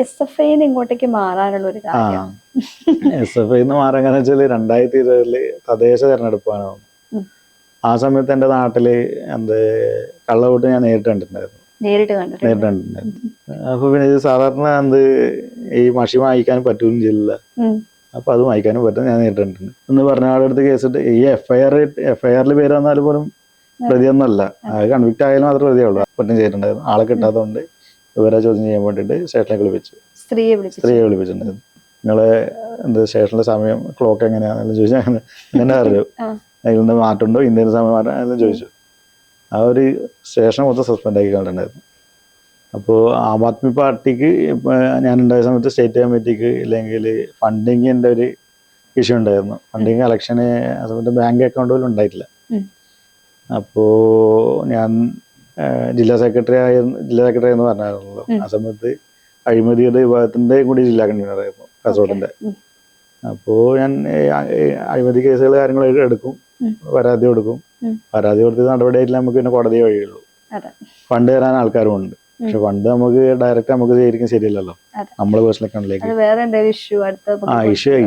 SFI-ന്ന് ഇങ്ങോട്ടേക്ക് മാറാനുള്ള ഒരു കാര്യം? SFI-ന്ന് മാറാൻ വെച്ചാല് 2020 തദ്ദേശ തെരഞ്ഞെടുപ്പാണ്. ആ സമയത്ത് എന്റെ നാട്ടില് കള്ളവോട്ട് ഞാൻ നേരിട്ട് കണ്ടിട്ടുണ്ടായിരുന്നു. അപ്പൊ പിന്നെ ഇത് സാധാരണ ഈ മഷി വായിക്കാൻ പറ്റുകയും ചെയ്യില്ല. അപ്പൊ അത് വായിക്കാനും പറ്റും. ഞാൻ നേരിട്ടുണ്ട് എന്ന് പറഞ്ഞ ആളുടെ അടുത്ത് കേസിട്ട് ഈ എഫ്ഐആറിൽ പേര് വന്നാലും പോലും പ്രതിയൊന്നുമല്ല. അത് കൺവിക്ട് ആയാലും മാത്രമേ പ്രതിയുള്ളൂ. കുറ്റം ചെയ്തിട്ടുണ്ടായിരുന്നു. ആളെ കിട്ടാത്തതുകൊണ്ട് ഇവരെ ചോദ്യം ചെയ്യാൻ വേണ്ടിട്ട് സ്റ്റേഷനിലേക്ക് വിളിപ്പിച്ചു. സ്ത്രീയെ വിളിപ്പിച്ചിട്ടുണ്ടായിരുന്നു. നിങ്ങളെ സ്റ്റേഷനിലെ സമയം ക്ലോക്ക് എങ്ങനെയാണെന്ന് ചോദിച്ചാൽ അങ്ങനെ അറിയും. അതിൽ നിന്ന് മാറ്റമുണ്ടോ, ഇന്ത്യൻ സമയം മാറ്റം എല്ലാം ചോദിച്ചു. ആ ഒരു സ്റ്റേഷൻ മൊത്തം സസ്പെൻഡ് ആക്കി കണ്ടിട്ടുണ്ടായിരുന്നു. അപ്പോൾ ആം ആദ്മി പാർട്ടിക്ക് ഞാനുണ്ടായ സമയത്ത് സ്റ്റേറ്റ് കമ്മിറ്റിക്ക് ഇല്ലെങ്കിൽ ഫണ്ടിങ്ങിൻ്റെ ഒരു ഇഷ്യൂ ഉണ്ടായിരുന്നു. ഫണ്ടിങ് ഇലക്ഷന് ആ സമയത്ത് ബാങ്ക് അക്കൗണ്ട് പോലും ഉണ്ടായിട്ടില്ല. അപ്പോൾ ഞാൻ ജില്ലാ സെക്രട്ടറി എന്ന് പറഞ്ഞായിരുന്നല്ലോ. ആ സമയത്ത് അഴിമതിയുടെ വിഭാഗത്തിൻ്റെ കൂടി ജില്ലാ കൺവീനർ ആയിരുന്നു കാസർഗോഡിൻ്റെ. അപ്പോൾ ഞാൻ അഴിമതി കേസുകൾ കാര്യങ്ങൾ എടുക്കും, പരാതി കൊടുക്കും. പരാതി കൊടുത്ത് നടപടിയായിട്ടില്ല, നമുക്ക് പിന്നെ കോടതി വഴിയുള്ളൂ. ഫണ്ട് തരാൻ ആൾക്കാരും ഉണ്ട്. പക്ഷെ ഫണ്ട് നമുക്ക് ഡയറക്റ്റ് നമുക്ക് ശരിക്കും ശരിയല്ലല്ലോ, നമ്മളെ പേഴ്സണൽ അക്കൗണ്ടിലേക്ക്.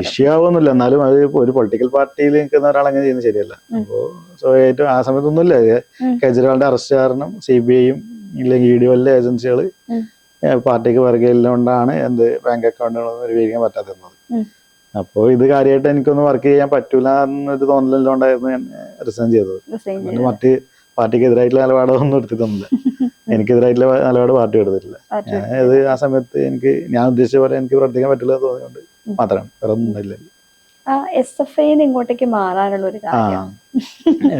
ഇഷ്യൂ ആവുന്നില്ല, എന്നാലും അത് ഒരു പൊളിറ്റിക്കൽ പാർട്ടിയിൽ നിൽക്കുന്ന ഒരാൾ അങ്ങനെ ചെയ്യുന്നത് ശരിയല്ല. അപ്പോൾ സ്വാഭാവികമായിട്ടും ആ സമയത്തൊന്നുമില്ല. കേജ്രിവാളിന്റെ അറസ്റ്റ് കാരണം CBI-യും ഇല്ലെങ്കിൽ ED വല്ല ഏജൻസികൾ പാർട്ടിക്ക് വർഗയില്ലോണ്ടാണ് ബാങ്ക് അക്കൗണ്ടുകളൊന്നും രൂപീകരിക്കാൻ പറ്റാതിരുന്നത്. അപ്പോൾ ഇത് കാര്യമായിട്ട് എനിക്കൊന്നും വർക്ക് ചെയ്യാൻ പറ്റൂല എന്നൊരു തോന്നലുള്ളതുകൊണ്ടായിരുന്നു ഞാൻ റിസൈൻ ചെയ്തത്. മറ്റ് പാർട്ടിക്കെതിരായിട്ടുള്ള നിലപാടൊന്നും എടുത്തിട്ടൊന്നുമില്ല. എനിക്കെതിരായിട്ടുള്ള നിലപാട് പാർട്ടി എടുത്തിട്ടില്ല. അത് ആ സമയത്ത് ഞാൻ ഉദ്ദേശിച്ച പോലെ എനിക്ക് പ്രവർത്തിക്കാൻ പറ്റില്ല എന്ന് തോന്നിയോണ്ട് മാത്രമാണ്, വേറെ ഒന്നും ഇല്ല. SFI-ന്ന് ഇങ്ങോട്ടേക്ക് മാറാനുള്ള ഒരു കാര്യം?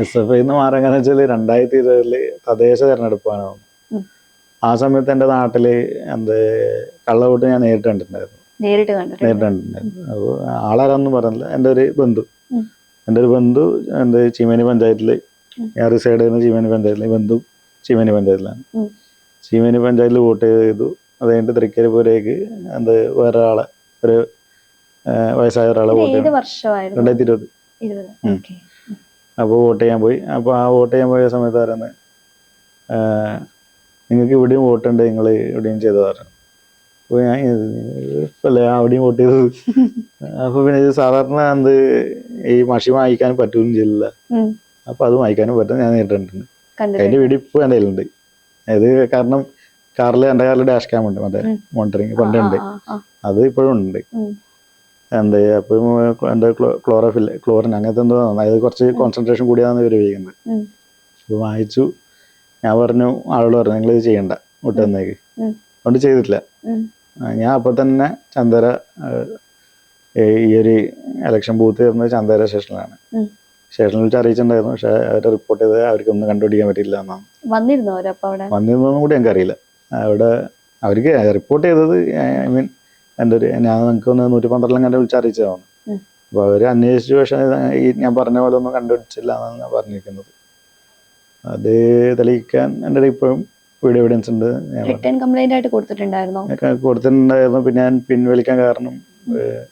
SFI-ന്ന് മാറാൻ വെച്ചാല് 2020 തദ്ദേശ തെരഞ്ഞെടുപ്പാണ്. ആ സമയത്ത് എന്റെ നാട്ടില് കള്ളവോട്ട് ഞാൻ നേരിട്ട് കണ്ടിട്ടുണ്ടായിരുന്നു. അപ്പോൾ ആളാരാന്നും പറഞ്ഞില്ല. എൻ്റെ ഒരു ബന്ധു ചീമേനി പഞ്ചായത്തില്, ഞാൻ റിസൈഡ് ചെയ്യുന്ന ചീമേനി പഞ്ചായത്തില്, ബന്ധു ചീമേനി പഞ്ചായത്തിലാണ്. ചീമേനി പഞ്ചായത്തിൽ വോട്ട് ചെയ്തു. അത് കഴിഞ്ഞിട്ട് തൃക്കരിപ്പൂരേക്ക് വേറെ ആളെ, ഒരു വയസ്സായ ഒരാളെ വോട്ട് ചെയ്തു. 2020. അപ്പോൾ വോട്ട് ചെയ്യാൻ പോയി. അപ്പോൾ ആ വോട്ട് ചെയ്യാൻ പോയ സമയത്ത് ആരാണ്, നിങ്ങൾക്ക് ഇവിടെയും വോട്ടുണ്ട്, നിങ്ങൾ ഇവിടെയും ചെയ്തു പറഞ്ഞു. അപ്പോൾ ഞാൻ അവിടെയും വോട്ട് ചെയ്തത്. അപ്പൊ പിന്നെ ഇത് സാധാരണ ഈ മഷി വായിക്കാൻ പറ്റുകയും ചെയ്യില്ല. അപ്പൊ അത് വായിക്കാനും പറ്റും. ഞാൻ നേരിട്ടുണ്ട്. അതിന്റെ വീഡിയോ ഇപ്പൊ എൻ്റെ കയ്യിലുണ്ട്. അത് കാരണം എൻ്റെ കാറിൽ ഡാഷ് ക്യാം ഉണ്ട്, മറ്റേ മോണിറ്ററിങ് പണ്ടുണ്ട്. അത് ഇപ്പോഴും ഉണ്ട്. അപ്പൊ എന്റെ ക്ലോറിൻ അങ്ങനത്തെ എന്തോ അത് കുറച്ച് കോൺസെൻട്രേഷൻ കൂടിയാന്ന് ഇവർ ഉപയോഗിക്കുന്നത്. അപ്പൊ വായിച്ചു. ഞാൻ പറഞ്ഞു, ആളോട് പറഞ്ഞു നിങ്ങൾ ഇത് ചെയ്യണ്ട, വോട്ട് തന്നേക്ക്. അതുകൊണ്ട് ചെയ്തിട്ടില്ല. ഞാൻ അപ്പൊ തന്നെ ചന്ദര, ഈ ഒരു ഇലക്ഷൻ ബൂത്ത് വരുന്നത് ചന്ദര സ്റ്റേഷനിലാണ്. സ്റ്റേഷനിൽ വെച്ച് അറിയിച്ചിട്ടുണ്ടായിരുന്നു. പക്ഷെ അവരെ റിപ്പോർട്ട് ചെയ്ത് അവർക്കൊന്നും കണ്ടുപിടിക്കാൻ പറ്റില്ല എന്നാണ്. വന്നിരുന്നോന്നും കൂടി എനിക്കറിയില്ല. അവിടെ അവർക്ക് റിപ്പോർട്ട് ചെയ്തത്, ഐ മീൻ ഞാൻ നിങ്ങൾക്കൊന്ന് 112 കണ്ട് വിളിച്ചറിയിച്ചതാണ്. അപ്പൊ അവര് അന്വേഷിച്ചു. പക്ഷെ ഈ ഞാൻ പറഞ്ഞ പോലെ ഒന്നും കണ്ടുപിടിച്ചില്ല എന്നാണ് ഞാൻ പറഞ്ഞിരിക്കുന്നത്. അത് തെളിയിക്കാൻ എൻ്റെ ഇപ്പോഴും വീഡിയോ എവിഡൻസ് ഉണ്ട്. കൊടുത്തിട്ടുണ്ടായിരുന്നു. പിന്നെ ഞാൻ പിൻവലിക്കാൻ കാരണം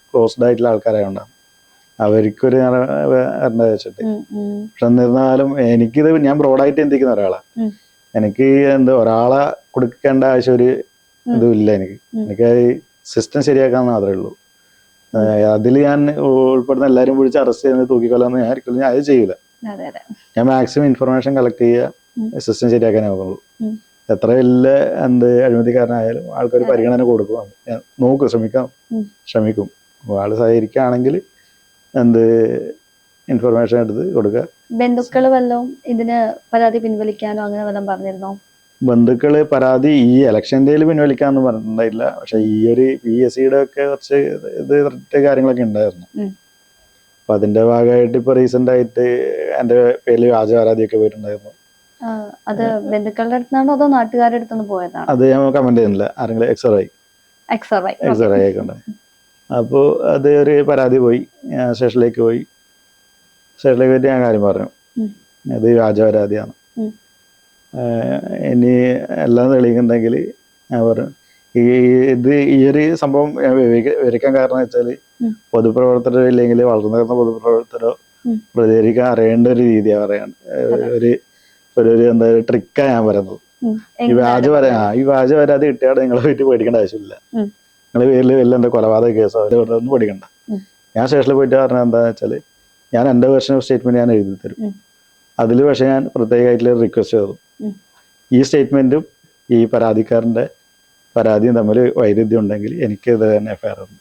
ക്ലോസ്ഡ് ആയിട്ടുള്ള ആൾക്കാരായോണ്ടാണ്, അവർക്കൊരു വെച്ചിട്ട്. പക്ഷെ എന്നിരുന്നാലും എനിക്കിത്, ഞാൻ ബ്രോഡായിട്ട് ചിന്തിക്കുന്ന ഒരാളാണ്. എനിക്ക് ഒരാളെ കൊടുക്കേണ്ട ആവശ്യം ഒരു ഇതും ഇല്ല. എനിക്ക് സിസ്റ്റം ശരിയാക്കാന്ന് മാത്രമേ ഉള്ളൂ. അതിൽ ഞാൻ ഉൾപ്പെടുന്ന എല്ലാവരും വിളിച്ച് അറസ്റ്റ് ചെയ്യുന്നത് തൂക്കിക്കൊല്ലാന്ന് ഞാൻ അത് ചെയ്യൂല. ഞാൻ മാക്സിമം ഇൻഫർമേഷൻ കളക്ട് ചെയ്യുക, സിസ്റ്റം ശരിയാക്കാനേ നോക്കുള്ളൂ. എത്ര വലിയ അഴിമതിക്കാരനായാലും ആൾക്കാർ പരിഗണന കൊടുക്കും. ഞാൻ നോക്കും, ശ്രമിക്കും. ആള് സഹകരിക്കുകയാണെങ്കിൽ ഇൻഫർമേഷൻ എടുത്ത് കൊടുക്കുക. ബന്ധുക്കള് വല്ലതും ഇതിന് പരാതി പിൻവലിക്കാനോ അങ്ങനെ വല്ലതും പറഞ്ഞിരുന്നോ? ബന്ധുക്കള് പരാതി ഈ ഇലക്ഷൻ്റെ പിൻവലിക്കാന്ന് പറഞ്ഞിട്ടുണ്ടായില്ല. പക്ഷെ ഈ ഒരു PSC-യുടെ ഒക്കെ കുറച്ച് ഇത് കാര്യങ്ങളൊക്കെ ഉണ്ടായിരുന്നു. അപ്പൊ അതിന്റെ ഭാഗമായിട്ട് ഇപ്പൊ റീസെന്റ് ആയിട്ട് എന്റെ പേരിൽ വ്യാജ പരാതിയൊക്കെ പോയിട്ടുണ്ടായിരുന്നു. അത് ബന്ധുക്കളുടെ അടുത്താണോ അതോ നാട്ടുകാരുടെ അടുത്തുനിന്ന് പോയതാണ്? അത് ഞാൻ കമന്റ് ചെയ്യുന്നില്ല. ആരെങ്കിലും എക്സറൈ ആയിക്കോട്ടെ. അപ്പോൾ അത് ഒരു പരാതി പോയി. സ്റ്റേഷനിലേക്ക് പോയിട്ട് ഞാൻ കാര്യം പറഞ്ഞു, അത് വ്യാജ പരാതിയാണ്. ഇനി എല്ലാം തെളിയിക്കുന്നുണ്ടെങ്കിൽ ഞാൻ പറഞ്ഞു, ഈ ഒരു സംഭവം ഞാൻ വിവരിക്കാൻ കാരണം വെച്ചാൽ പൊതുപ്രവർത്തകരോ ഇല്ലെങ്കിൽ വളർന്നു വരുന്ന പൊതുപ്രവർത്തകരോ പ്രതികരിക്കാൻ അറിയേണ്ട ഒരു രീതിയാണ് പറയാൻ. ഒരു ട്രിക്കാണ് ഞാൻ പറയുന്നത്. ഈ വ്യാജ പരാതി കിട്ടിയാൽ നിങ്ങളെ വീട്ടിൽ പേടിക്കേണ്ട ആവശ്യമില്ല. നിങ്ങളുടെ പേരിൽ വലിയ എന്താ കൊലപാതക കേസോ ഒന്നും പഠിക്കണ്ട. ഞാൻ സ്റ്റേഷനിൽ പോയിട്ട് പറഞ്ഞാൽ എന്താണെന്ന് വെച്ചാൽ ഞാൻ എൻ്റെ വെർഷൻ ഓഫ് സ്റ്റേറ്റ്മെന്റ് ഞാൻ എഴുതി തരും. അതിൽ പക്ഷേ ഞാൻ പ്രത്യേകമായിട്ടുള്ള റിക്വസ്റ്റ് ചെയ്തു, ഈ സ്റ്റേറ്റ്മെന്റും ഈ പരാതിക്കാരൻ്റെ പരാതിയും തമ്മിൽ വൈരുദ്ധ്യം ഉണ്ടെങ്കിൽ എനിക്കെതിരെ തന്നെ എഫ്ഐആർ ഇടണം.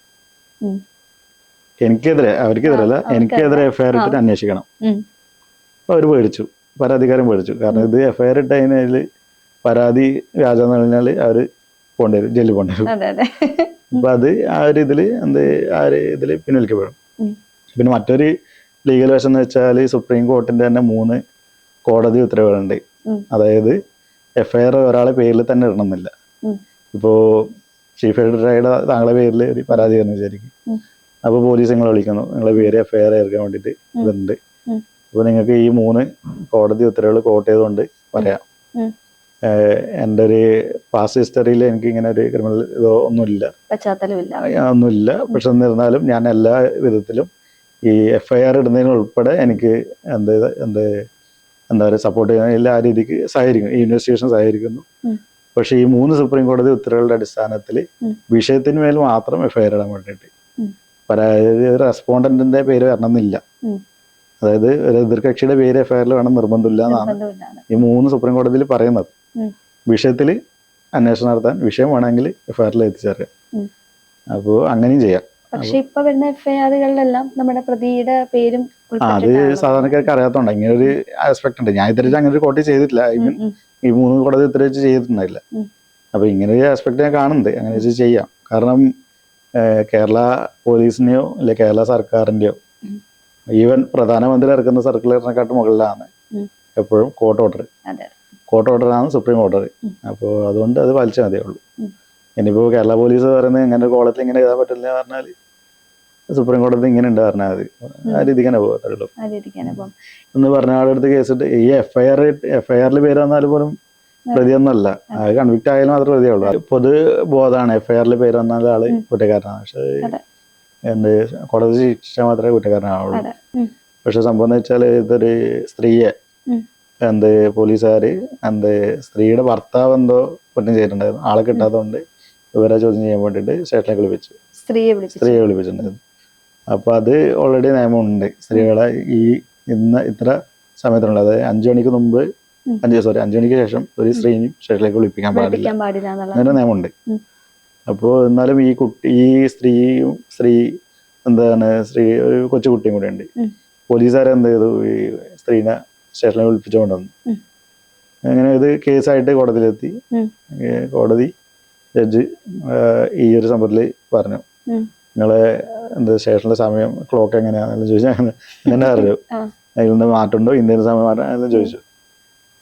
എനിക്കെതിരെ, അവർക്കെതിരല്ല, എനിക്കെതിരെ എഫ്ഐആർ ഇട്ടിട്ട് അന്വേഷിക്കണം. അപ്പോൾ അവർ പേടിച്ചു, പരാതിക്കാരൻ പേടിച്ചു. കാരണം ഇത് എഫ്ഐആർ ഇട്ട് കഴിഞ്ഞാൽ പരാതി വ്യാജെന്ന് പറഞ്ഞാൽ അവർ പോകേണ്ടി വരും, ജയിലിൽ പോകേണ്ടി വരും. അപ്പൊ അത് ആ ഒരു ഇതില് ഇതില് പിൻവലിക്കപ്പെടും. പിന്നെ മറ്റൊരു ലീഗൽ വശം എന്ന് വെച്ചാൽ സുപ്രീം കോർട്ടിന്റെ തന്നെ 3 കോടതി ഉത്തരവുകളുണ്ട്. അതായത് എഫ്ഐആർ ഒരാളെ പേരിൽ തന്നെ ഇടണമെന്നില്ല. ഇപ്പോ ചീഫ് സെക്രട്ടറിയുടെ താങ്കളുടെ പേരിൽ ഒരു പരാതി എന്ന് വിചാരിക്കും. അപ്പൊ പോലീസ് നിങ്ങളെ വിളിക്കുന്നു, നിങ്ങളെ പേര് എഫ്ഐആർ ചേർക്കാൻ വേണ്ടിയിട്ട് ഇതുണ്ട്. അപ്പൊ നിങ്ങൾക്ക് ഈ 3 കോടതി ഉത്തരവുകൾ കോട്ട് ചെയ്തുകൊണ്ട് പറയാം, എൻ്റെ ഒരു പാസ്റ്റ് ഹിസ്റ്ററിയിൽ എനിക്ക് ഇങ്ങനെ ഒരു ക്രിമിനൽ ഇതോ ഒന്നുമില്ല, ഒന്നുമില്ല. പക്ഷെ എന്നിരുന്നാലും ഞാൻ എല്ലാ വിധത്തിലും ഈ എഫ്ഐആർ ഇടുന്നതിനുൾപ്പെടെ എനിക്ക് എന്താ പറയുക സപ്പോർട്ട് ചെയ്യാൻ എല്ലാ രീതിക്ക് സഹകരിക്കും, ഈ ഇൻവെസ്റ്റിഗേഷൻ സഹകരിക്കുന്നു. പക്ഷെ ഈ 3 സുപ്രീം കോടതി ഉത്തരവുകളുടെ അടിസ്ഥാനത്തിൽ വിഷയത്തിന് മേൽ മാത്രം എഫ്ഐആർ ഇടാൻ വേണ്ടിയിട്ട് റെസ്പോണ്ടന്റിന്റെ പേര് വരണമെന്നില്ല. അതായത് ഒരു എതിർകക്ഷിയുടെ പേര് എഫ്ഐആറിൽ വേണം നിർബന്ധമില്ല എന്നാണ് ഈ 3 സുപ്രീം കോടതിയിൽ പറയുന്നത്. വിഷയത്തിൽ അന്വേഷണം നടത്താൻ വിഷയം വേണമെങ്കിൽ എഫ്ഐആറിൽ എത്തിച്ചേർക്കാം. അപ്പോൾ അങ്ങനെയും ചെയ്യാം. പക്ഷെ ഇപ്പൊ വരുന്ന എഫ്ഐആറുകളിലെല്ലാം നമ്മുടെ പ്രതിയുടെ പേരും അത് സാധാരണക്കാർക്ക് അറിയാത്തോണ്ട് ഇങ്ങനെ ഒരു ആസ്പെക്ട് ഉണ്ട്. ഞാൻ ഇതുവരെ അങ്ങനെ ഒരു കോടതി ചെയ്തിട്ടില്ല, ഈ 3 കോടതി ഇത്ര വെച്ച് ചെയ്തിട്ടുണ്ടായില്ല. അപ്പൊ ഇങ്ങനെ ഒരു ആസ്പെക്ട് ഞാൻ കാണുന്നുണ്ട്, അങ്ങനെ വെച്ച് ചെയ്യാം. കാരണം കേരള പോലീസിനെയോ അല്ലെ കേരള സർക്കാരിന്റെയോ ഈവൻ പ്രധാനമന്ത്രി ഇറക്കുന്ന സർക്കുലറിനെക്കാട്ടും മുകളിലാണ് എപ്പോഴും കോർട്ട് ഓർഡറാണ് സുപ്രീം ഓർഡർ. അപ്പോൾ അതുകൊണ്ട് അത് പാലിച്ചാൽ മതിയേ ഉള്ളൂ. ഇനിയിപ്പോൾ കേരള പോലീസ് പറയുന്നത് ഇങ്ങനെ കോടതിയിൽ ഇങ്ങനെ എഴുതാൻ പറ്റില്ല എന്ന് പറഞ്ഞാൽ സുപ്രീം കോടതി ഇങ്ങനെ ഉണ്ട് പറഞ്ഞാൽ മതി, ആ രീതിക്ക് തന്നെ പോകുള്ളൂ എന്ന് പറഞ്ഞ ആളെടുത്ത് കേസിട്ട് ഈ എഫ്ഐആറിൽ പേര് വന്നാൽ പോലും പ്രതിയൊന്നുമല്ല, അത് കൺവിക്ട് ആയാലും മാത്രമേ പ്രതിയുള്ളൂ. പൊതു ബോധമാണ് എഫ്ഐആറിൽ പേര് വന്നാൽ ആള് കുറ്റക്കാരനാണ്, പക്ഷെ കോടതി ശിക്ഷ മാത്രമേ കുറ്റക്കാരനാവുള്ളൂ. പക്ഷെ സംഭവം എന്ന് വെച്ചാൽ ഇതൊരു സ്ത്രീയെ പോലീസുകാര് സ്ത്രീയുടെ ഭർത്താവ് എന്തോ കുറ്റം ചെയ്തിട്ടുണ്ടായിരുന്നു. ആളെ കിട്ടാത്തതുകൊണ്ട് ഇവരെ ചോദ്യം ചെയ്യാൻ വേണ്ടിയിട്ട് സ്റ്റേഷനിലേക്ക് വിളിപ്പിച്ചു, സ്ത്രീയെ വിളിപ്പിച്ചിട്ടുണ്ടായിരുന്നു. അപ്പൊ അത് ഓൾറെഡി നിയമമുണ്ട്, സ്ത്രീകളെ ഈ ഇത്ര സമയത്തിനുള്ള, അതായത് 5 മണിക്ക് മുമ്പ് 5 മണിക്ക് ശേഷം ഒരു സ്ത്രീയും സ്റ്റേഷനിലേക്ക് വിളിപ്പിക്കാൻ പാടില്ല, അങ്ങനെ നിയമമുണ്ട്. അപ്പോൾ എന്നാലും ഈ സ്ത്രീ ഒരു കൊച്ചുകുട്ടിയും കൂടെ ഉണ്ട്. പോലീസുകാരെ എന്ത് ചെയ്തു, ഈ സ്ത്രീനെ സ്റ്റേഷനിൽ വിളിപ്പിച്ചുകൊണ്ട് വന്നു. അങ്ങനെ ഇത് കേസായിട്ട് കോടതിയിലെത്തി. കോടതി ജഡ്ജ് ഈ ഒരു സംഭവത്തിൽ പറഞ്ഞു, നിങ്ങളെ സ്റ്റേഷനിലെ സമയം ക്ലോക്ക് എങ്ങനെയാണെന്ന് ചോദിച്ചാൽ അങ്ങനെ അറിഞ്ഞു, അതിൽ നിന്ന് മാറ്റമുണ്ടോ, ഇന്ത്യൻ സമയം മാറ്റം എന്നെല്ലാം ചോദിച്ചു.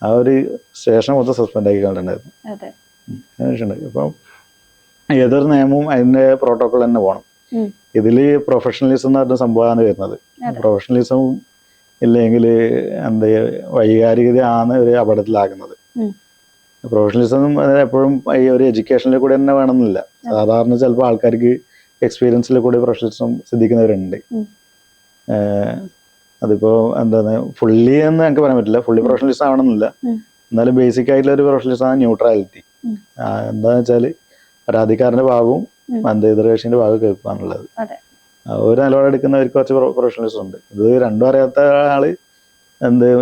ആ ഒരു സ്റ്റേഷൻ മൊത്തം സസ്പെൻഡ് ആക്കി കണ്ടിട്ടുണ്ടായിരുന്നു. അപ്പം ഏതൊരു നിയമവും അതിന്റെ പ്രോട്ടോകോൾ തന്നെ പോകണം. ഇതില് പ്രൊഫഷണലിസം എന്ന് പറഞ്ഞ സംഭവമാണ് വരുന്നത്. പ്രൊഫഷണലിസം ഇല്ലെങ്കിൽ വൈകാരികതയാണ് ഒരു അപകടത്തിലാകുന്നത്. പ്രൊഫഷണലിസം എപ്പോഴും ഈ ഒരു എഡ്യൂക്കേഷനിൽ കൂടെ തന്നെ വേണമെന്നില്ല. സാധാരണ ചിലപ്പോൾ ആൾക്കാർക്ക് എക്സ്പീരിയൻസിൽ കൂടി പ്രൊഫഷണലിസം സിദ്ധിക്കുന്നവരുണ്ട്. അതിപ്പോ ഫുള്ളി എന്ന് എനിക്ക് പറയാൻ പറ്റില്ല, ഫുള്ളി പ്രൊഫഷണലിസം ആവണമെന്നില്ല. എന്നാലും ബേസിക് ആയിട്ടുള്ള ഒരു പ്രൊഫഷണലിസം ആണ് ന്യൂട്രാലിറ്റി. എന്താന്ന് വെച്ചാല് പരാതിക്കാരന്റെ ഭാഗവും എതിർകക്ഷിന്റെ ഭാഗവും കേൾക്കാന്നുള്ളത്. ഒരു നിലപാട് എടുക്കുന്നവർക്ക് കുറച്ച് പ്രൊഫഷണലിസം ഉണ്ട്. ഇത് രണ്ടും അറിയാത്ത ആള്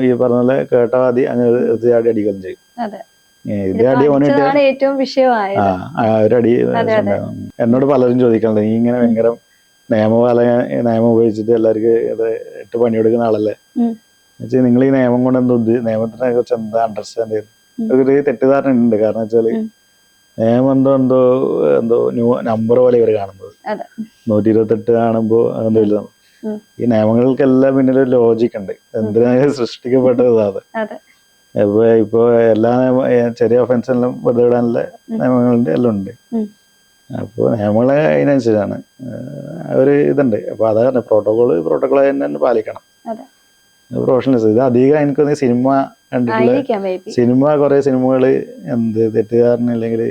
ഈ പറഞ്ഞ പോലെ കേട്ടവാദി അങ്ങനെ ചാടി അടിക്കുകയും ചെയ്യും. ഒരടി എന്നോട് പലരും ചോദിക്കലുണ്ട്, നീ ഇങ്ങനെ ഭയങ്കര നിയമം ഉപയോഗിച്ചിട്ട് എല്ലാവർക്കും ഇട്ട് പണിയെടുക്കുന്ന ആളല്ലേ, എന്നുവെച്ചാൽ നിങ്ങൾ ഈ നിയമം കൊണ്ട് നിയമത്തിനെ കുറിച്ച് എന്താ അണ്ടർസ്റ്റാൻഡ് ചെയ്യുന്നത്? ഒരു തെറ്റിദ്ധാരണ ഉണ്ട്. കാരണം വെച്ചാല് നിയമം എന്തോ നമ്പർ പോലെ ഇവർ കാണുന്നത്. 128 കാണുമ്പോ അതെന്തോ ഇല്ല. ഈ നിയമങ്ങൾക്കെല്ലാം പിന്നിൽ ഒരു ലോജിക് ഉണ്ട്, എന്തിനാണ് സൃഷ്ടിക്കപ്പെട്ടത്. അത് ഇപ്പൊ എല്ലാ ചെറിയ ഒഫൻസ് എല്ലാം വെറുതെ വിടാനുള്ള നിയമങ്ങളുണ്ട്, എല്ലാം ഉണ്ട്. അപ്പോൾ നിയമങ്ങളെ അതിനനുസരിച്ചാണ് ഒരു ഇതുണ്ട്. അപ്പൊ അതാണ് പ്രോട്ടോകോൾ തന്നെ പാലിക്കണം. പ്രൊഫഷണലിസം ഇത് അധികം എനിക്ക് സിനിമ കണ്ടിട്ടുള്ള കുറെ സിനിമകള് തെറ്റുകാരന് അല്ലെങ്കിൽ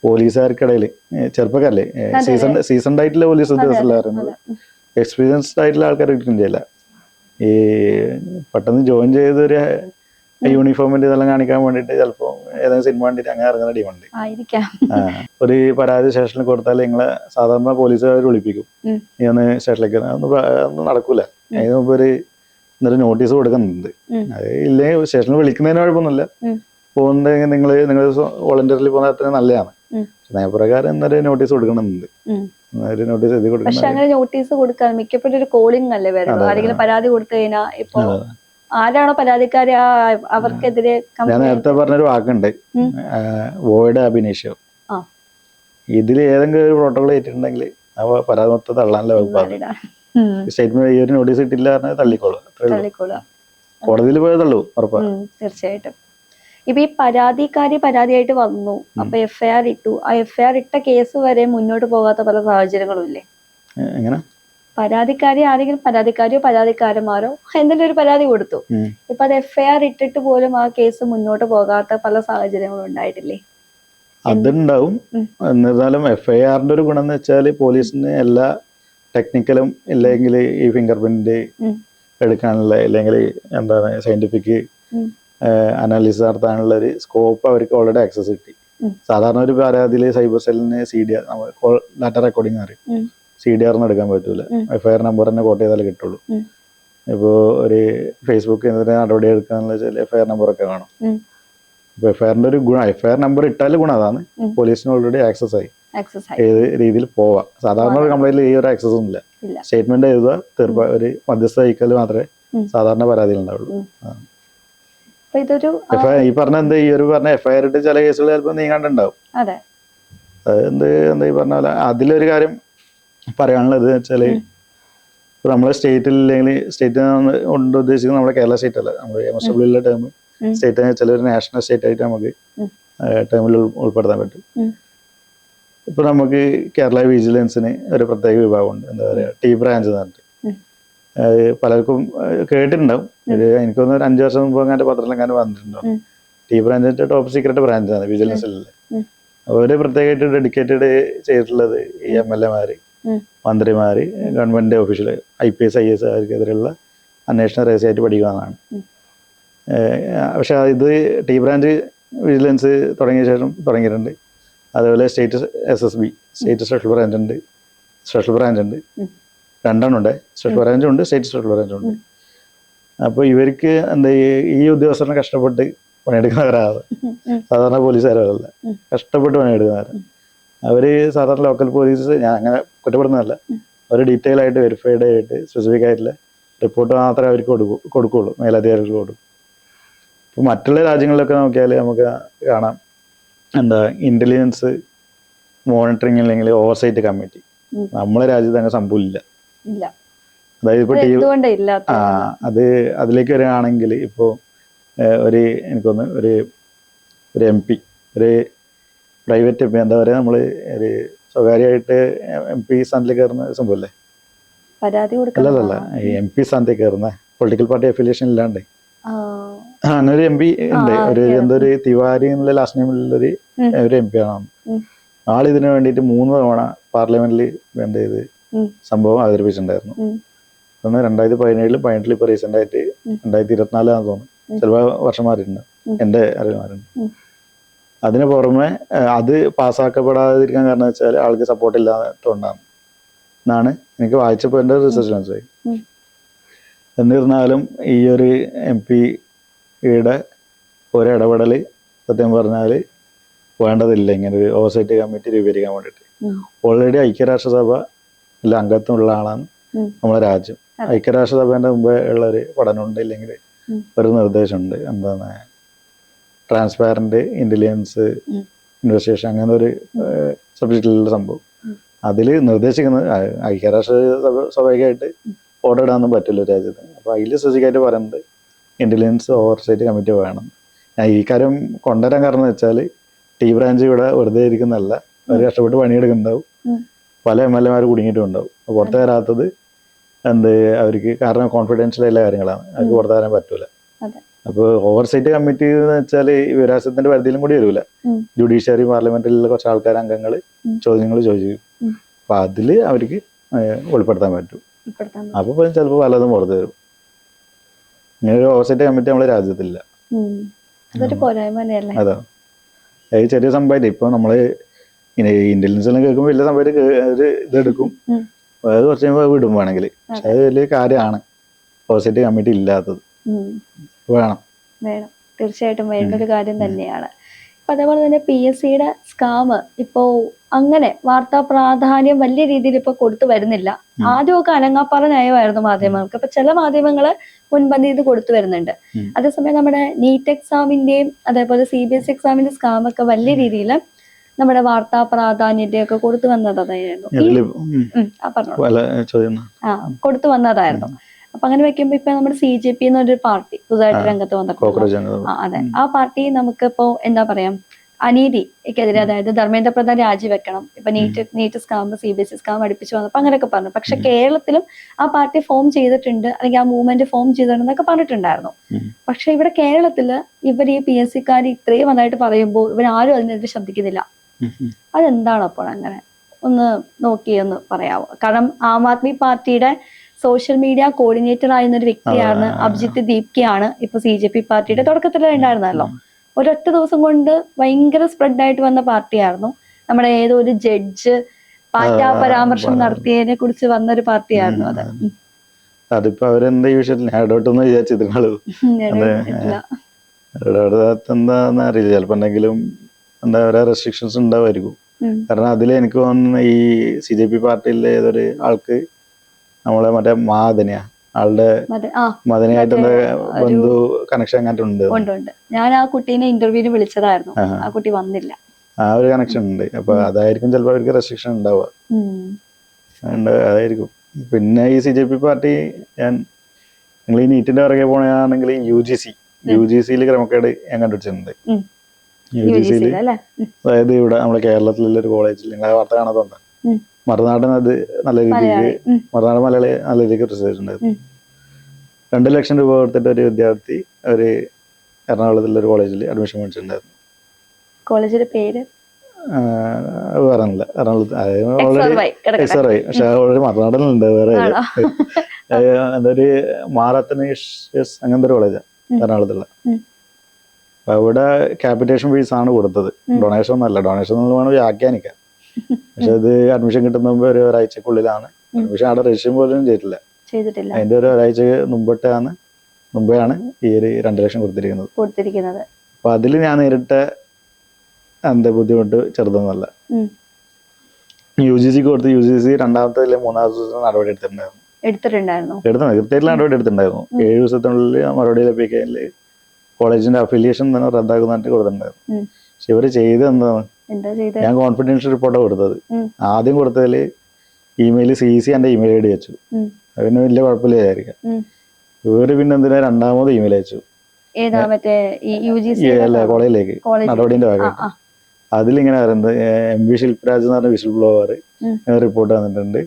പോലീസുകാർക്കിടയിൽ ചെറുപ്പക്കാരല്ലേ, സീസൺഡ് ആയിട്ടുള്ള പോലീസ് ഉദ്യോഗസ്ഥരല്ല പറയുന്നത്, എക്സ്പീരിയൻസ്ഡ് ആയിട്ടുള്ള ആൾക്കാർ കിട്ടുന്നില്ല. ഈ പെട്ടെന്ന് ജോയിൻ ചെയ്തൊരു യൂണിഫോമിന്റെ ഇതെല്ലാം കാണിക്കാൻ വേണ്ടിയിട്ട് ചിലപ്പോൾ ഏതെങ്കിലും സിനിമ കണ്ടിട്ട് അങ്ങനെ ഇറങ്ങുന്ന ടീമുണ്ട്. ഒരു പരാതി സ്റ്റേഷനിൽ കൊടുത്താൽ നിങ്ങളെ സാധാരണ പോലീസുകാർ വിളിപ്പിക്കും, നീ ഒന്ന് സ്റ്റേഷനിലേക്ക് ഒന്നും നടക്കൂല. അതിന് മുമ്പ് എന്നൊരു നോട്ടീസ് കൊടുക്കുന്നുണ്ട്. അത് ഇല്ലേ സ്റ്റേഷനിൽ വിളിക്കുന്നതിന് കുഴപ്പമൊന്നുമില്ല, പോകുന്നുണ്ടെങ്കിൽ നിങ്ങൾ വോളണ്ടിയറിൽ പോകുന്ന അത്രയും നല്ലതാണ്. നയപ്രകാരം എന്നൊരു നോട്ടീസ് കൊടുക്കണമെന്നുണ്ട്. ഒരു നോട്ടീസ് എഴുതി കൊടുക്കണം. പക്ഷെ അങ്ങനെ നോട്ടീസ് കൊടുക്കാൻ മിക്കപ്പോഴും ഒരു കോളിംഗ് അല്ലേ വരുന്നത്. ആരെങ്കിലും പരാതി കൊടുത്തു കഴിഞ്ഞാൽ ഇപ്പൊ ആരാണോ പരാതിക്കാരി അവർക്കെതിരെ. ഞാൻ നേരത്തെ പറഞ്ഞൊരു വാക്കുണ്ട്, വോയിഡ് അബിനേഷ്യോ. ഇതിൽ ഏതെങ്കിലും ഒരു പ്രോട്ടോകോൾ ഏറ്റിട്ടുണ്ടെങ്കിൽ അവ പരാതി മൊത്തം തള്ളാനുള്ള വകുപ്പാണ്. സ്റ്റേറ്റ്മെന്റ് ഈ ഒരു നോട്ടീസ് ഇട്ടില്ല പറഞ്ഞാൽ തള്ളിക്കോളൂ. കോടതിയിൽ പോയത് തള്ളൂ ഉറപ്പാണ്. തീർച്ചയായിട്ടും. ഇപ്പൊ ഈ പരാതിയായിട്ട് വന്നു, അപ്പൊ എഫ്ഐആർ ഇട്ടു, ആ എഫ്ഐആർ ഇട്ട കേസ് വരെ മുന്നോട്ട് പോകാത്ത പല സാഹചര്യങ്ങളും ഇല്ലേ? എങ്ങനെ? പരാതിക്കാരിയോ പരാതിക്കാരന്മാരോ എന്തെങ്കിലും ഒരു പരാതി കൊടുത്തു, ഇപ്പൊ അത് എഫ്ഐആർ ഇട്ടിട്ട് പോലും ആ കേസ് മുന്നോട്ട് പോകാത്ത പല സാഹചര്യങ്ങളും ഉണ്ടായിട്ടില്ലേ? അതുണ്ടാവും. എന്നിരുന്നാലും എഫ്ഐആറിന്റെ ഒരു ഗുണം എന്ന് വെച്ചാൽ പോലീസിന് എല്ലാ ടെക്നിക്കലും ഇല്ലെങ്കിൽ ഈ ഫിംഗർ പ്രിന്റ് എടുക്കാനുള്ള അല്ലെങ്കിൽ എന്താണ് സയന്റിഫിക് അനാലിസിസ് നടത്താനുള്ള ഒരു സ്കോപ്പ് അവർക്ക് ഓൾറെഡി ആക്സസ് കിട്ടി. സാധാരണ ഒരു പരാതിയിൽ സൈബർ സെല്ലിന് CDR ഡാറ്റ റെക്കോർഡിംഗ് അറിയും, CDR എടുക്കാൻ പറ്റൂല. എഫ്ഐആർ നമ്പർ തന്നെ കോട്ട് ചെയ്താലേ കിട്ടുള്ളൂ. ഇപ്പോ ഒരു ഫേസ്ബുക്ക് നടപടി എടുക്കാന്നുള്ള വെച്ചാൽ എഫ്ഐആർ നമ്പറൊക്കെ കാണും. ഇപ്പൊ എഫ്ഐആറിന്റെ ഒരു ഗുണം, എഫ്ഐആർ നമ്പർ ഇട്ടാൽ ഗുണം അതാണ്, പോലീസിന് ഓൾറെഡി ആക്സസ് ആയി ഏത് രീതിയിൽ പോവാം. സാധാരണ ഒരു കംപ്ലൈന്റിൽ ഈ ഒരു ആക്സസ് ഒന്നും ഇല്ല. സ്റ്റേറ്റ്മെന്റ് എഴുതുക, തീർപ്പ ഒരു മധ്യസ്ഥ വഹിക്കൽ മാത്രമേ സാധാരണ പരാതിയിൽ ഉണ്ടാവുള്ളൂ. ഈ പറഞ്ഞ ഈ ഒരു പറഞ്ഞ എഫ്ഐആർ ഇട്ട് ചില കേസുകൾ ചിലപ്പോൾ നീങ്ങാണ്ടുണ്ടാവും. എന്താ ഈ പറഞ്ഞ പോലെ അതിലൊരു കാര്യം പറയാനുള്ളത് വെച്ചാല്, ഇപ്പൊ നമ്മളെ സ്റ്റേറ്റിൽ ഇല്ലെങ്കിൽ സ്റ്റേറ്റ് കൊണ്ട് ഉദ്ദേശിക്കുന്നത് നമ്മുടെ കേരള സ്റ്റേറ്റ് അല്ല, നമ്മുടെ MSW ടേം സ്റ്റേറ്റ് വെച്ചാൽ ഒരു നാഷണൽ സ്റ്റേറ്റ് ആയിട്ട് നമുക്ക് ടേമിൽ ഉൾപ്പെടുത്താൻ പറ്റും. ഇപ്പൊ നമുക്ക് കേരള വിജിലൻസിന് ഒരു പ്രത്യേക വിഭാഗമുണ്ട്, എന്താ പറയാ T ബ്രാഞ്ച് എന്ന് പറഞ്ഞിട്ട്. പലർക്കും കേട്ടിട്ടുണ്ടാവും. എനിക്കൊന്ന് ഒരു 5 വർഷം മുമ്പ് അങ്ങനെ പത്രത്തിലെങ്ങനെ വന്നിട്ടുണ്ടാവും. T ബ്രാഞ്ചിന്റെ ടോപ്പ് സീക്രട്ട് ബ്രാഞ്ചാണ് വിജിലൻസിലുള്ള. അവര് പ്രത്യേകമായിട്ട് ഡെഡിക്കേറ്റഡ് ചെയ്തിട്ടുള്ളത് ഈ MLA മാര്, മന്ത്രിമാര്, ഗവൺമെന്റ് ഓഫീഷ്യൽ IPS IAS അവർക്കെതിരെയുള്ള അന്വേഷണ രഹസ്യമായിട്ട് പഠിക്കുന്നതാണ്. പക്ഷെ ഇത് T ബ്രാഞ്ച് വിജിലൻസ് തുടങ്ങിയ ശേഷം തുടങ്ങിയിട്ടുണ്ട്. അതേപോലെ state SSB state special branch ഉണ്ട്, 2 ഉണ്ട്. സ്പെഷ്യൽ ബ്രാഞ്ചും ഉണ്ട്, സ്റ്റേറ്റ് സ്പെഷ്യൽ ബ്രാഞ്ചും ഉണ്ട്. അപ്പോൾ ഇവർക്ക് എന്താ ഈ ഉദ്യോഗസ്ഥരെ കഷ്ടപ്പെട്ട് പണിയെടുക്കുന്നവരാണ്, സാധാരണ പോലീസുകാരല്ല, കഷ്ടപ്പെട്ട് പണിയെടുക്കുന്നവരാണ്. അവര് സാധാരണ ലോക്കൽ പോലീസ്, ഞാൻ അങ്ങനെ കുറ്റപ്പെടുന്നതല്ല, അവർ ഡീറ്റെയിൽ ആയിട്ട് വെരിഫൈഡ് ആയിട്ട് സ്പെസിഫിക് ആയിട്ടുള്ള റിപ്പോർട്ട് മാത്രമേ അവർക്ക് കൊടുക്കുള്ളൂ, മേലധികാരികൾക്ക് കൊടുക്കും. ഇപ്പൊ മറ്റുള്ള രാജ്യങ്ങളിലൊക്കെ നോക്കിയാൽ നമുക്ക് കാണാം, എന്താ ഇന്റലിജൻസ് മോണിറ്ററിംഗ് അല്ലെങ്കിൽ ഓവർസൈറ്റ് കമ്മിറ്റി. നമ്മളെ രാജ്യത്ത് അങ്ങനെ സംഭവമില്ല. അതായത് ഇപ്പൊ അത് അതിലേക്ക് വരികയാണെങ്കിൽ ഇപ്പോ എനിക്കൊന്ന് ഒരു MP, ഒരു പ്രൈവറ്റ് MP, എന്താ പറയാ, നമ്മള് ഒരു സ്വകാര്യമായിട്ട് MP സ്ഥാനത്തേക്ക് കയറുന്ന സംഭവല്ലേ? അല്ലല്ല, ഈ MP സ്ഥാനത്തേക്ക് കയറുന്ന പൊളിറ്റിക്കൽ പാർട്ടി അഫിലിയേഷൻ ഇല്ലാണ്ട് അങ്ങനെ ഒരു MP ഉണ്ട്. എന്തൊരു തിവാരി എന്നുള്ള ലാസ്റ്റ് നെയിമുള്ളൊരു MP ആണ്. ആളിതിനു വേണ്ടിയിട്ട് 3 തവണ പാർലമെന്റിൽ ഇത് സംഭവം അവതരിപ്പിച്ചിട്ടുണ്ടായിരുന്നു. 2017 ഇപ്പൊ റീസെന്റ് ആയിട്ട് 2024 ആണെന്ന് തോന്നുന്നു, ചിലപ്പോൾ വർഷം മാറിയിട്ടുണ്ട്, എന്റെ അറിവ് മാറിയിട്ടുണ്ട്. അതിന് പുറമെ അത് പാസ്സാക്കപ്പെടാതിരിക്കാൻ കാരണം വെച്ചാൽ ആൾക്ക് സപ്പോർട്ട് ഇല്ലാത്തതുകൊണ്ടാണ് എന്നാണ് എനിക്ക് വായിച്ചപ്പോൾ എൻ്റെ റിസർച്ച് മനസ്സിലായി. എന്നിരുന്നാലും ഈ ഒരു MP-യുടെ ഒരു ഇടപെടൽ സത്യം പറഞ്ഞാൽ വേണ്ടതില്ല ഇങ്ങനെ ഒരു ഓവർസൈറ്റ് കമ്മിറ്റി രൂപീകരിക്കാൻ വേണ്ടിയിട്ട്. ഓൾറെഡി ഐക്യരാഷ്ട്രസഭ അംഗത്വമുള്ള ആളാണ് നമ്മുടെ രാജ്യം. ഐക്യരാഷ്ട്രസഭേന്റെ മുമ്പേ ഉള്ള ഒരു പഠനമുണ്ട്, ഇല്ലെങ്കിൽ ഒരു നിർദ്ദേശമുണ്ട്, എന്താണ് ട്രാൻസ്പാരന്റ് ഇന്റലിജൻസ് ഇൻവെസ്റ്റിഗേഷൻ, അങ്ങനെ ഒരു സബ്ജക്റ്റിലുള്ള സംഭവം. അതിൽ നിർദ്ദേശിക്കുന്നത് ഐക്യരാഷ്ട്ര സ്വാഭാവികമായിട്ട് ഓർഡർ ഇടാനൊന്നും പറ്റില്ല രാജ്യത്ത്. അപ്പൊ അതിൽ സ്പെസിഫിക്കായിട്ട് പറയുന്നത് ഇന്റലിജൻസ് ഓവർസൈറ്റ് കമ്മിറ്റി വേണം. ഞാൻ ഈ കാര്യം കൊണ്ടുവരാൻ കാരണം എന്ന് വെച്ചാൽ T ബ്രാഞ്ച് ഇവിടെ വെറുതെ ഇരിക്കുന്നതല്ല, അവർ കഷ്ടപ്പെട്ട് പണിയെടുക്കുന്നുണ്ടാവും, പല MLA-മാർ കുടുങ്ങിയിട്ടുണ്ടാവും. പുറത്തു തരാത്തത് അവർക്ക് കാരണം കോൺഫിഡൻഷ്യൽ ആയിട്ടുള്ള കാര്യങ്ങളാണ്, അവർക്ക് പുറത്തു തരാൻ പറ്റൂല. അപ്പോൾ ഓവർസൈറ്റ് കമ്മിറ്റി എന്ന് വെച്ചാൽ വിവരാശത്തിന്റെ പരിധിയിലും കൂടി വരൂല. ജുഡീഷ്യറി പാർലമെന്റിലുള്ള കുറച്ച് ആൾക്കാർ അംഗങ്ങൾ ചോദ്യങ്ങൾ ചോദിക്കും. അപ്പൊ അതില് അവർക്ക് ഉൾപ്പെടുത്താൻ പറ്റും. അപ്പൊ ചിലപ്പോൾ പലതും പുറത്തു വരും. ഇങ്ങനെ ഒരു ഓവർസൈറ്റ് കമ്മിറ്റി നമ്മുടെ രാജ്യത്തില്ല. അതൊരു പോരായ്മ തന്നെയല്ലേ. അതാ അത് ചെറിയ സംഭവമായിട്ട് ഇപ്പൊ നമ്മള് ഇങ്ങനെ ഇന്റലിജൻസ് എല്ലാം കേൾക്കുമ്പോൾ വലിയ സംഭവമായിട്ട് ഒരു ഇതെടുക്കും, അത് കുറച്ച് കഴിയുമ്പോൾ വിടും വേണമെങ്കിൽ. പക്ഷെ അത് വലിയ കാര്യമാണ് പോസിറ്റീവ് കമ്മിറ്റി ഇല്ലാത്തത്. വേണം വേണം തീർച്ചയായിട്ടും വേണ്ട ഒരു കാര്യം തന്നെയാണ്. അപ്പൊ അതേപോലെ തന്നെ PSCയുടെ സ്കാം ഇപ്പോ അങ്ങനെ വാർത്താ പ്രാധാന്യം വലിയ രീതിയിൽ ഇപ്പൊ കൊടുത്തു വരുന്നില്ല. ആദ്യമൊക്കെ അനങ്ങാപ്പാറ നയമായിരുന്നു മാധ്യമങ്ങൾക്ക്. അപ്പൊ ചില മാധ്യമങ്ങള് മുൻപന്തി ഇത് കൊടുത്തു വരുന്നുണ്ട്. അതേസമയം നമ്മുടെ നീറ്റ് എക്സാമിന്റെയും അതേപോലെ CBSE എക്സാമിന്റെ സ്കാം ഒക്കെ വലിയ രീതിയിൽ നമ്മുടെ വാർത്താ പ്രാധാന്യത്തെ ഒക്കെ കൊടുത്തു വന്നതായിരുന്നു. കൊടുത്തു വന്നതായിരുന്നു. അപ്പൊ അങ്ങനെ വെക്കുമ്പോ ഇപ്പൊ നമ്മുടെ CJP എന്നൊരു പാർട്ടി പുതുതായിട്ട് രംഗത്ത് വന്നിട്ടുണ്ട്. അതെ, ആ പാർട്ടി നമുക്കിപ്പോ എന്താ പറയാ അനീതിക്കെതിരെ, അതായത് ധർമ്മേന്ദ്ര പ്രധാൻ രാജിവെക്കണം, ഇപ്പൊ നീറ്റ് സ്കാം CBSE സ്കാം അടുപ്പിച്ച് വന്നപ്പോ അങ്ങനെയൊക്കെ പറഞ്ഞു. പക്ഷെ കേരളത്തിലും ആ പാർട്ടി ഫോം ചെയ്തിട്ടുണ്ട്, അല്ലെങ്കിൽ ആ മൂവ്മെന്റ് ഫോം ചെയ്തിട്ടുണ്ടെന്നൊക്കെ പറഞ്ഞിട്ടുണ്ടായിരുന്നു. പക്ഷെ ഇവിടെ കേരളത്തില് ഇവർ ഈ PSCക്കാർ ഇത്രയും നന്നായിട്ട് പറയുമ്പോൾ ഇവരാരും അതിനെതിരെ ശബ്ദിക്കുന്നില്ല. അതെന്താണ് അപ്പോൾ അങ്ങനെ? ഒന്ന് നോക്കിയൊന്ന് പറയാമോ? കാരണം ആം ആദ്മി പാർട്ടിയുടെ സോഷ്യൽ മീഡിയ കോർഡിനേറ്റർ ആയിരുന്ന ഒരു വ്യക്തിയാണ് അഭിജിത്ത് ദീപ്കയാണ് ഇപ്പൊ CJP പാർട്ടിയുടെ തുടക്കത്തിൽ ഉണ്ടായിരുന്നല്ലോ. ഒരൊറ്റ ദിവസം കൊണ്ട് ഭയങ്കര സ്പ്രെഡ് ആയിട്ട് വന്ന പാർട്ടിയായിരുന്നു. നമ്മുടെ ഏതോ ഒരു ജഡ്ജ് പാറ്റാ പരാമർശം നടത്തിയതിനെ കുറിച്ച് വന്ന ഒരു പാർട്ടിയായിരുന്നു അത്. അതിപ്പോ അവരെന്താ ഈ വിഷയത്തിൽ ഇടപെട്ടെന്ന് വിചാരിച്ചത് എന്താന്ന് അറിയില്ല. ചിലപ്പോ എന്തെങ്കിലും എന്താ പറയാ റെസ്ട്രിക്ഷൻസ് ഉണ്ടാവുമായിരിക്കും. കാരണം അതിൽ എനിക്ക് തോന്നുന്നു ഈ CJP പാർട്ടിയിലെ ഏതൊരു ആൾക്ക് നമ്മളെ മറ്റേ മാദനയാ ആളുടെ മദനയായിട്ട് ബന്ധു കണക്ഷൻ അങ്ങനത്തെ ഉണ്ട്. ഞാൻ ആ കുട്ടീനെ ഇന്റർവ്യൂവിന് വിളിച്ചതായിരുന്നു, ആ കുട്ടി വന്നില്ല. ആ ഒരു കണക്ഷൻ ഉണ്ട്. അപ്പൊ അതായിരിക്കും ചിലപ്പോ അവർക്ക് റെസ്ട്രിക്ഷൻ ഉണ്ടാവുക, അതായിരിക്കും. പിന്നെ ഈ CJP പാർട്ടി നിങ്ങൾ ഈ നീറ്റിന്റെ പിറകെ പോണെയാണെങ്കിൽ UGC ക്രമക്കേട് ഞാൻ കണ്ടുപിടിച്ചിട്ടുണ്ട്. UGC അതായത് ഇവിടെ നമ്മുടെ കേരളത്തിലുള്ള ഒരു കോളേജിൽ നിങ്ങളെ വാർത്ത കാണാത്തോണ്ട മറുനാടൻ അത് നല്ല രീതിക്ക് മറുനാടൻ മലയാളി നല്ല രീതിക്ക് റിസർച്ച് ഉണ്ടായിരുന്നു. 2 ലക്ഷം രൂപ കൊടുത്തിട്ട് ഒരു വിദ്യാർത്ഥി ഒരു എറണാകുളത്തുള്ള ഒരു കോളേജിൽ അഡ്മിഷൻ മേടിച്ചിട്ടുണ്ടായിരുന്നു. കോളേജിന്റെ പേര് പറഞ്ഞില്ല. എറണാകുളത്ത് ഓൾറെഡി SRI, പക്ഷെ ഓൾറെഡി മറുനാടനുണ്ട് വേറെ എന്താ ഒരു മാറത്തനീഷ് അങ്ങനത്തെ ഒരു കോളേജാണ് എറണാകുളത്തുള്ള. അപ്പൊ അവിടെ ക്യാപിറ്റേഷൻ ഫീസ് ആണ് കൊടുത്തത്, ഡൊണേഷൻ ഒന്നല്ല. ഡൊണേഷൻ എന്ന് വേണം വ്യാഖ്യാനിക്കാൻ. പക്ഷെ ഇത് അഡ്മിഷൻ കിട്ടുന്ന മുമ്പ് ഒരാഴ്ചക്കുള്ളിലാണ് അഡ്മിഷൻ. അവിടെ രജിസ്റ്റർ പോലും ചെയ്തിട്ടില്ല. അതിന്റെ ഒരാഴ്ച മുമ്പെയാണ് ഈ ഒരു 2 ലക്ഷം കൊടുത്തിരിക്കുന്നത്. അപ്പൊ അതിൽ ഞാൻ നേരിട്ട എന്താ ബുദ്ധിമുട്ട് ചെറുതൊന്നുമല്ല. UGC കൊടുത്ത് UGC രണ്ടാമത്തെ 3-ാമത്തെ ദിവസം നടപടി എടുത്തിട്ടുണ്ടായിരുന്നു. കൃത്യമായിട്ടുള്ള നടപടി എടുത്തിട്ടുണ്ടായിരുന്നു. 7 ദിവസത്തിനുള്ളിൽ മറുപടി ലഭിക്കാനില്ല കോളേജിന്റെ അഫിലിയേഷൻ തന്നെ റദ്ദാക്കുന്നതായിട്ട് കൊടുത്തിട്ടുണ്ടായിരുന്നു. പക്ഷെ ഇവര് ചെയ്ത് എന്താണ്, ഞാൻ കോൺഫിഡൻഷ്യൽ റിപ്പോർട്ടാണ് കൊടുത്തത്. ആദ്യം കൊടുത്തതില് ഇമെയിൽ CC എന്റെ ഇമെയിൽ ID വെച്ചു. അതിന് വലിയ കുഴപ്പമില്ല വിചാരിക്കാം. ഇവര് പിന്നെ എന്തിനാ രണ്ടാമത് ഇമെയിൽ അയച്ചു കോളേജിലേക്ക് നടപടിന്റെ ഭാഗമായിട്ട്. അതിലിങ്ങനെ പറയുന്നത് MV ശില്പരാജ് എന്ന് പറഞ്ഞ വിസിൽ ബ്ലോവർ റിപ്പോർട്ട് വന്നിട്ടുണ്ട്,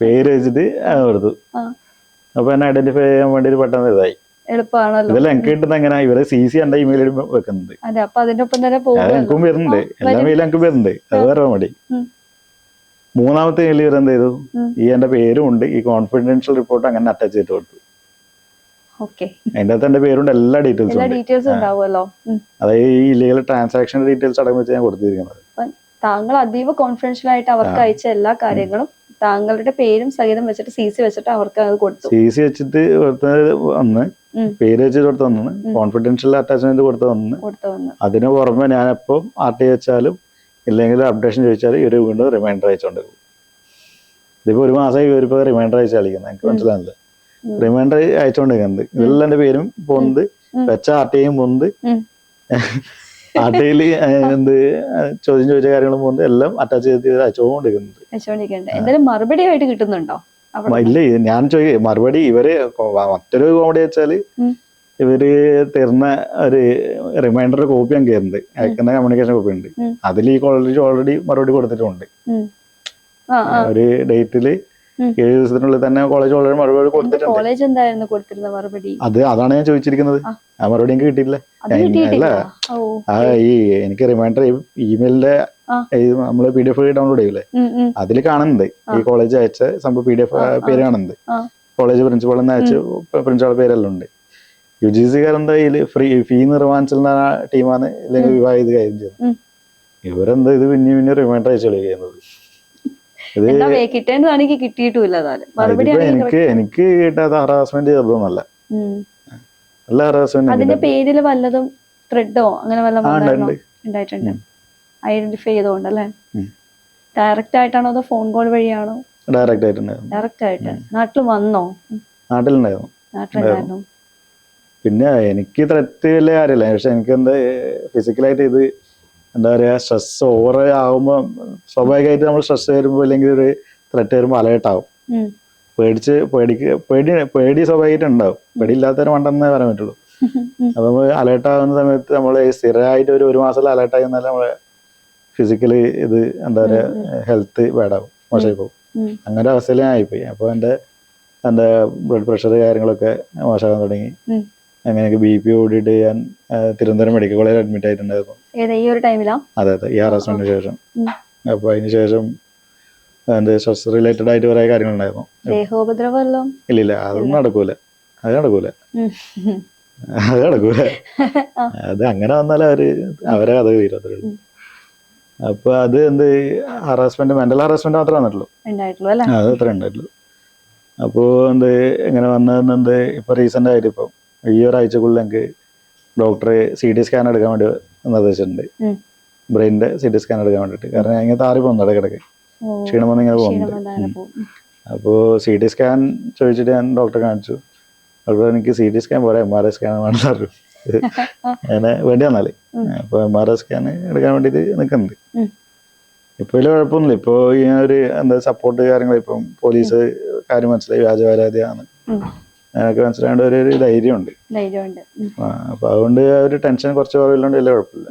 പേര് വെച്ചിട്ട് കൊടുത്തു. അപ്പൊ എന്നെ ഐഡന്റിഫൈ ചെയ്യാൻ വേണ്ടി ഒരു പെട്ടെന്ന് ഇതായി. ഇതെല്ലാം എനിക്ക് കിട്ടുന്ന എങ്ങനെ ഇവരെ CC എന്റെ ഇമെയിൽ വെക്കുന്നുണ്ട്. എനിക്കും വരുന്നുണ്ട്, എല്ലാ മെയിലും എനിക്ക് വരുന്നുണ്ട്. അത് വേറെ മതി. 3-ാമത്തെ മെയിൽ ഇവരെന്ത് ചെയ്തു, ഈ എന്റെ പേരും ഉണ്ട്, ഈ കോൺഫിഡൻഷ്യൽ റിപ്പോർട്ട് അങ്ങനെ അറ്റാച്ച് ചെയ്തിട്ട് കൊടുത്തു. അതിന്റെ അകത്ത് എന്റെ പേരുണ്ട്, എല്ലാ ഡീറ്റെയിൽസും ഉണ്ടാവുമല്ലോ. അതായത് ഈ ഇല്ലീഗൽ ട്രാൻസാക്ഷൻ ഡീറ്റെയിൽസ് അടക്കം വെച്ച് ഞാൻ കൊടുത്തിരിക്കുന്നത്. താങ്കൾ അതീവ കോൺഫിഡൻഷ്യൽ ആയിട്ട് അവർക്ക് അയച്ച എല്ലാ കാര്യങ്ങളും താങ്കളുടെ പേരും സഹിതം വെച്ചിട്ട് CC വെച്ചിട്ട് അവർക്ക് അത് കൊടുത്തു. CC വെച്ചിട്ട് കൊടുത്തത് ഒന്ന്, പേര് വെച്ചിട്ട് കൊടുത്ത ഒന്ന്, കോൺഫിഡൻഷ്യൽ അറ്റാച്ച്മെന്റ് കൊടുത്ത ഒന്ന്. അതിന് പുറമെ ഞാൻ എപ്പം RTI വെച്ചാലും ഇല്ലെങ്കിൽ അപ്ഡേഷൻ ചോദിച്ചാലും ഇവര് വീണ്ടും റിമൈൻഡർ അയച്ചുകൊണ്ടിരിക്കും. ഇതിപ്പോ 1 മാസമായി ഇവരിപ്പോ റിമൈൻഡർ അയച്ച് കളിക്കുന്നത്. എനിക്ക് മനസ്സിലാകുന്നില്ല. റിമൈൻഡർ അയച്ചുകൊണ്ടിരിക്കുന്നത് ഇതെല്ലാം എന്റെ പേരും പോകുന്നത്, വെച്ച RTIയും പോകുന്നത്, RTIയില് ചോദ്യം ചോദിച്ച കാര്യങ്ങളും പോകുന്നത്, എല്ലാം അറ്റാച്ച് ചെയ്ത് അയച്ചുകൊണ്ടിരിക്കുന്നത്. മറുപടി ആയിട്ട് കിട്ടുന്നുണ്ടോ? ഇല്ല, ഞാൻ മറുപടി ഇവര് മറ്റൊരു കോമഡി വെച്ചാല് ഇവര് തരുന്ന ഒരു റിമൈൻഡർ കോപ്പി ഞാൻ കയറുന്നുണ്ട്, അയക്കുന്ന കമ്മ്യൂണിക്കേഷൻ കോപ്പി ഉണ്ട്. അതിൽ ഈ കോളേജ് ഓൾറെഡി മറുപടി കൊടുത്തിട്ടുണ്ട്. ഒരു ഡേറ്റില് 7 ദിവസത്തിനുള്ളിൽ തന്നെ കോളേജ് ഓൾറെഡി മറുപടി കൊടുത്തിട്ടുണ്ട്. അതാണ് ഞാൻ ചോദിച്ചിരിക്കുന്നത്. ആ മറുപടി എനിക്ക് കിട്ടിയില്ല. അല്ല, ഈ എനിക്ക് റിമൈൻഡർ ഇമെയിലിന്റെ നമ്മള് PDF ഡൗൺലോഡ് ചെയ്യൂലേ, അതിൽ കാണുന്നുണ്ട് ഈ കോളേജ് അയച്ച സംഭവം PDF പേര് കാണുന്നുണ്ട്. കോളേജ് പ്രിൻസിപ്പാളിനെ അയച്ചു, പ്രിൻസിപ്പാൾ പേരെല്ലാം ഉണ്ട്. UGC കാരെന്താ ഫീ നിർവ്വാഹിച്ചിരുന്ന ടീമാണ് അല്ലെങ്കിൽ വിവാഹം ഇത് കാര്യം ചെയ്തത്. ഇവരെന്താ ഇത് പിന്നെ റിമൈൻഡർ അയച്ചു കളിക്കുന്നത്. ഇത് എനിക്ക് കിട്ടാത്ത ഹറാസ്മെന്റ് ചെയ്തതൊന്നല്ല, നല്ല ഹറാസ്മെന്റ്. അതിന്റെ പേരിൽ വല്ലതും ത്രെഡോ അങ്ങനെ വല്ലതും ഐഡന്റിഫൈ ചെയ്തോണ്ടല്ലേ? ഡയറക്റ്റ് ആയിട്ടാണോ അതോ ഫോൺ കോൾ വഴിയാണോ? ഡയറക്റ്റ് ആയിട്ടുണ്ടായിരുന്നു. ഡയറക്റ്റ് ആയിട്ട്. നാട്ടിൽ വന്നോ? നാട്ടിലുണ്ടായിരുന്നു. പിന്നെ എനിക്ക് ത്രെറ്റ് വലിയ കാര്യമില്ല, പക്ഷെ എനിക്ക് എന്താ ഫിസിക്കലായിട്ട് ഇത് എന്താ പറയാ, സ്ട്രെസ് ഓവർ ആകുമ്പോൾ സ്വാഭാവികമായിട്ട് നമ്മൾ സ്ട്രെസ് വരുമ്പോൾ അല്ലെങ്കിൽ ഒരു ത്രെറ്റ് വരുമ്പോൾ അലേർട്ടാവും. പേടി സ്വാഭാവികമായിട്ട് ഉണ്ടാവും. പേടിയില്ലാത്തവരെ മണ്ടെന്നേ പറയാൻ പറ്റുള്ളൂ. അപ്പൊ നമ്മൾ അലേർട്ട് ആകുന്ന സമയത്ത് നമ്മൾ സ്ഥിരമായിട്ട് ഒരു മാസം അലേർട്ട് ആയി എന്നാൽ നമ്മളെ ഫിസിക്കലി ഇത് എന്താ പറയാ ഹെൽത്ത് ബാഡാവും, മോശമായി പോകും. അങ്ങനെ അവസ്ഥയിൽ ഞാൻ ആയിപ്പോയി. അപ്പോൾ എൻ്റെ ബ്ലഡ് പ്രഷർ കാര്യങ്ങളൊക്കെ മോശമാകാൻ തുടങ്ങി. അങ്ങനെയൊക്കെ BP കൂടിയിട്ട് ഞാൻ തിരുവനന്തപുരം മെഡിക്കൽ കോളേജിൽ അഡ്മിറ്റ് ആയിട്ടുണ്ടായിരുന്നു. അതെ, ഈ ഹറാസ്മെന്റിന് ശേഷം. അപ്പൊ അതിന് ശേഷം സ്ട്രെസ് റിലേറ്റഡ് ആയിട്ട് കുറെ കാര്യങ്ങളുണ്ടായിരുന്നു. ഇല്ല, അതൊന്നും നടക്കൂല. അത് നടക്കൂല. അത് അങ്ങനെ വന്നാൽ അവരെ കഥ തീരത്തേ ഉള്ളൂ. അപ്പൊ അത് ഹറാസ്മെന്റ്, മെന്റൽ ഹറാസ്മെന്റ് മാത്രമേ വന്നിട്ടുള്ളൂ. അത് അത്ര ഉണ്ടായിട്ടുള്ളൂ. അപ്പോ എങ്ങനെ വന്നതെന്ന് ഇപ്പൊ റീസെന്റ് ആയിട്ട് ഇപ്പം ഈ ഒരാഴ്ചക്കുള്ളിൽ എനിക്ക് ഡോക്ടറെ CT സ്കാൻ എടുക്കാൻ വേണ്ടി നിർദ്ദേശിച്ചിട്ടുണ്ട്. ബ്രെയിനിന്റെ CT സ്കാൻ എടുക്കാൻ വേണ്ടിട്ട്. കാരണം ഞാൻ ഇങ്ങനെ താറി പോകുന്നുണ്ട് ഇടയ്ക്കിടയ്ക്ക്, ക്ഷീണം വന്ന് ഇങ്ങനെ പോകുന്നുണ്ട്. അപ്പോ CT സ്കാൻ ചോദിച്ചിട്ട് ഞാൻ ഡോക്ടറെ കാണിച്ചു. ഡോക്ടർ എനിക്ക് CT സ്കാൻ പോരാ, MRI സ്കാൻ വേണമെന്ന് പറഞ്ഞു. അങ്ങനെ വേണ്ടി വന്നാല് അപ്പൊ MRI സ്കാൻ എടുക്കാൻ വേണ്ടിട്ട് നിൽക്കുന്നുണ്ട്. ഇപ്പൊ വലിയ കുഴപ്പമൊന്നുമില്ല. ഇപ്പൊ ഇങ്ങനെ സപ്പോർട്ട് കാര്യങ്ങൾ, ഇപ്പം പോലീസ് കാര്യം മനസ്സിലായി വ്യാജ പരാതിയാണ് അങ്ങനെയൊക്കെ മനസ്സിലാവേണ്ട ഒരു ധൈര്യമുണ്ട്. അപ്പൊ അതുകൊണ്ട് ഒരു ടെൻഷൻ കുറച്ച് കുറവില്ലാണ്ട് വലിയ കുഴപ്പമില്ല.